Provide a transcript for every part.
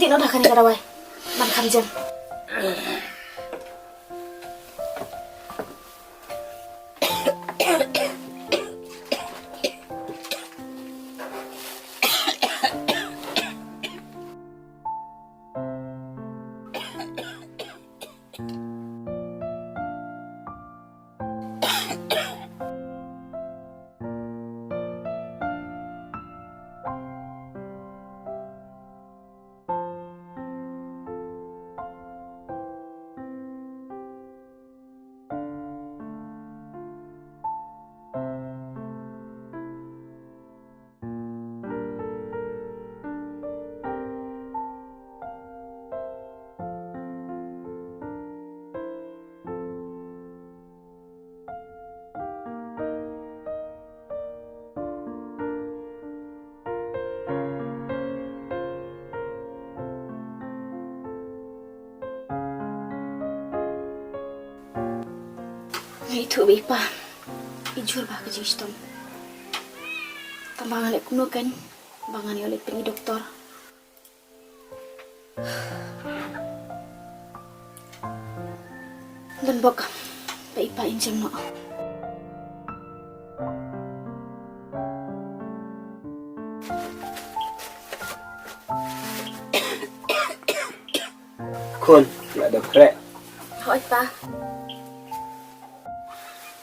Di no dah kan karawai. Man kam jam. Itu bepa. Ijur bah kerja istom. Tambangan lek kuno kan. Bangan oleh pergi doktor. Dan bok. Bepa injam no. Kun, nggak ada krek. Hoi pa.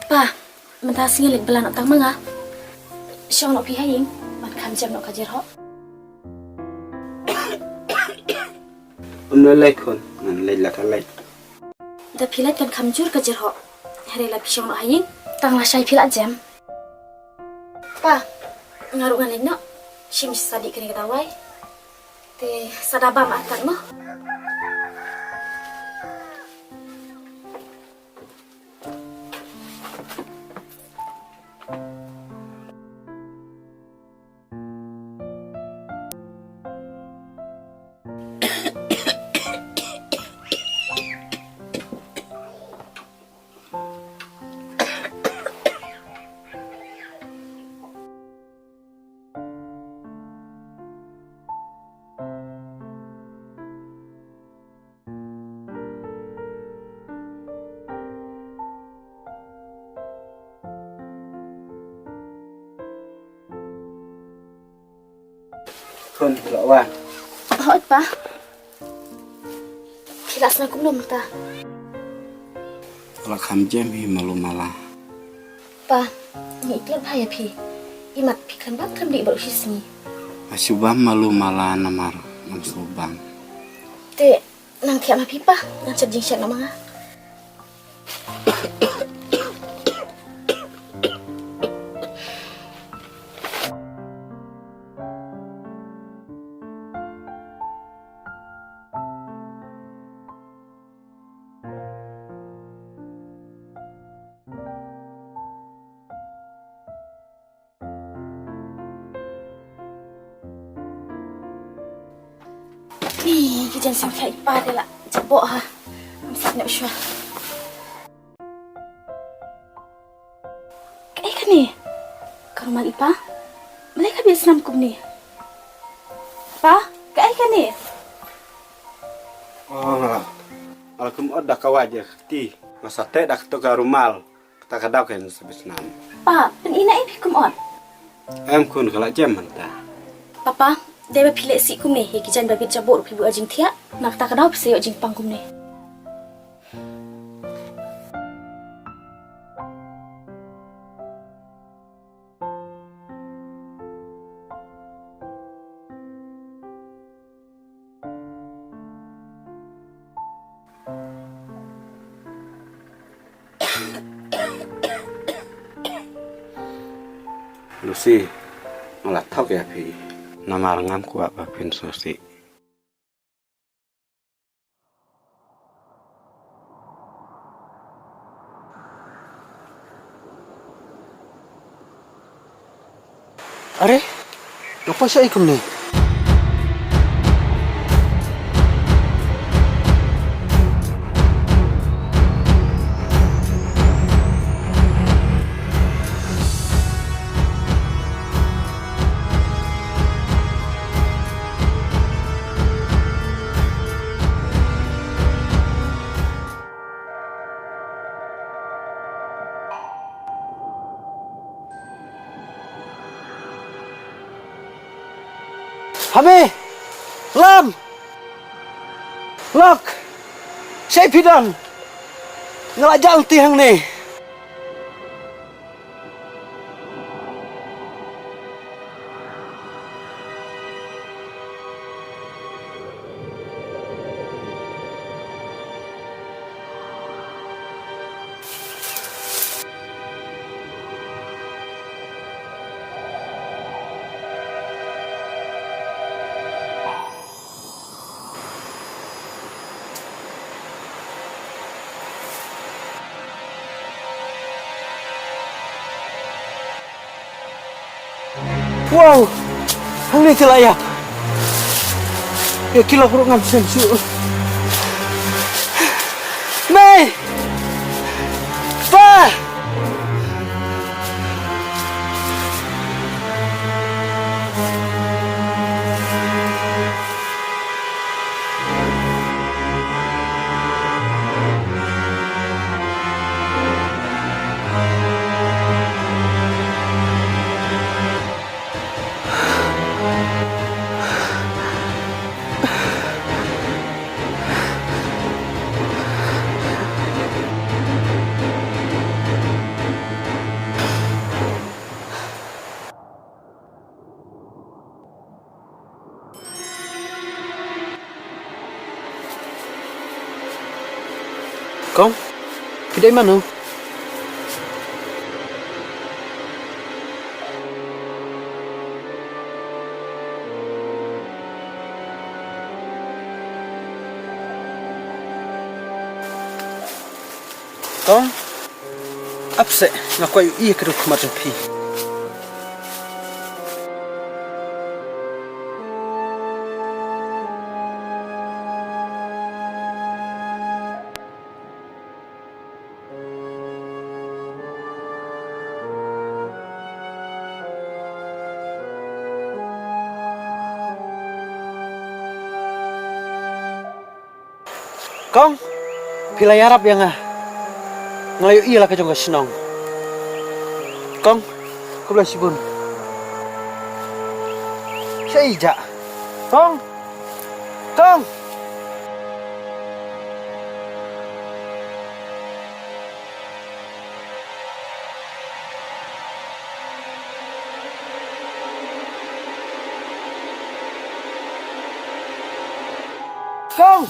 Pa, mentah singilik belan otang manga. Siang nak pergi haying, man kam jam nak kajer ho. Unolai kun, ngan lay lakalay. Da pilat kan kam jur kajer ho. Hari la siang nak haying, tang la syai pilat jam. Pa, ngaruk ngan no. Sim sadi kini kadawai. Te sadabam atak mo. Kun, lawan. Hoi pa. Kilas na kumlum ta. Kalau kam jam hi malu malah. Pa, ni iklan bahaya pi. Imat pi kan bak kam di baru sini. Masubam malu malah namar ngam subam. Te nang kiam pi pa, nang cajing syak nama. Ni, kita jangan sampai pa dia lah. Jabok ha. Amsak nak syua. Kayak kan ni? Ke rumah Ipa? Mereka biasa senam kum ni. Pa, kayak kan ni? Oh, malah. Kalau kum ada kawaja, ti. Masa teh dak tu karumal. Kita kadau kan sebis nam. Pa, pen ina ipi kum on. Em kun kalau jam mentah. Papa, dia pilih si kum ni. Hei kijan bagi jabok rupi bu ajing tiak. Nak tak kadau pesi ajing pangkum ni. Lucy, malah tahu ya pi. Nama ngam kuat bapin Susi. Are, apa sih ikum ni? Hame! Lam! Lok! Saya pidan! Ngelajang tihang ni! Wow, hang ni layak. Ya kilo kurang ngam su. Mai. Pa. Kong, kedai mana? Kong, upset ngaku ayu iya keduk macam pi. Kong, pilai Arab yang ngelayu iya lah kejong senang. Kong, kau belah sibun. Saya ijak. Kong, Kong. Kong.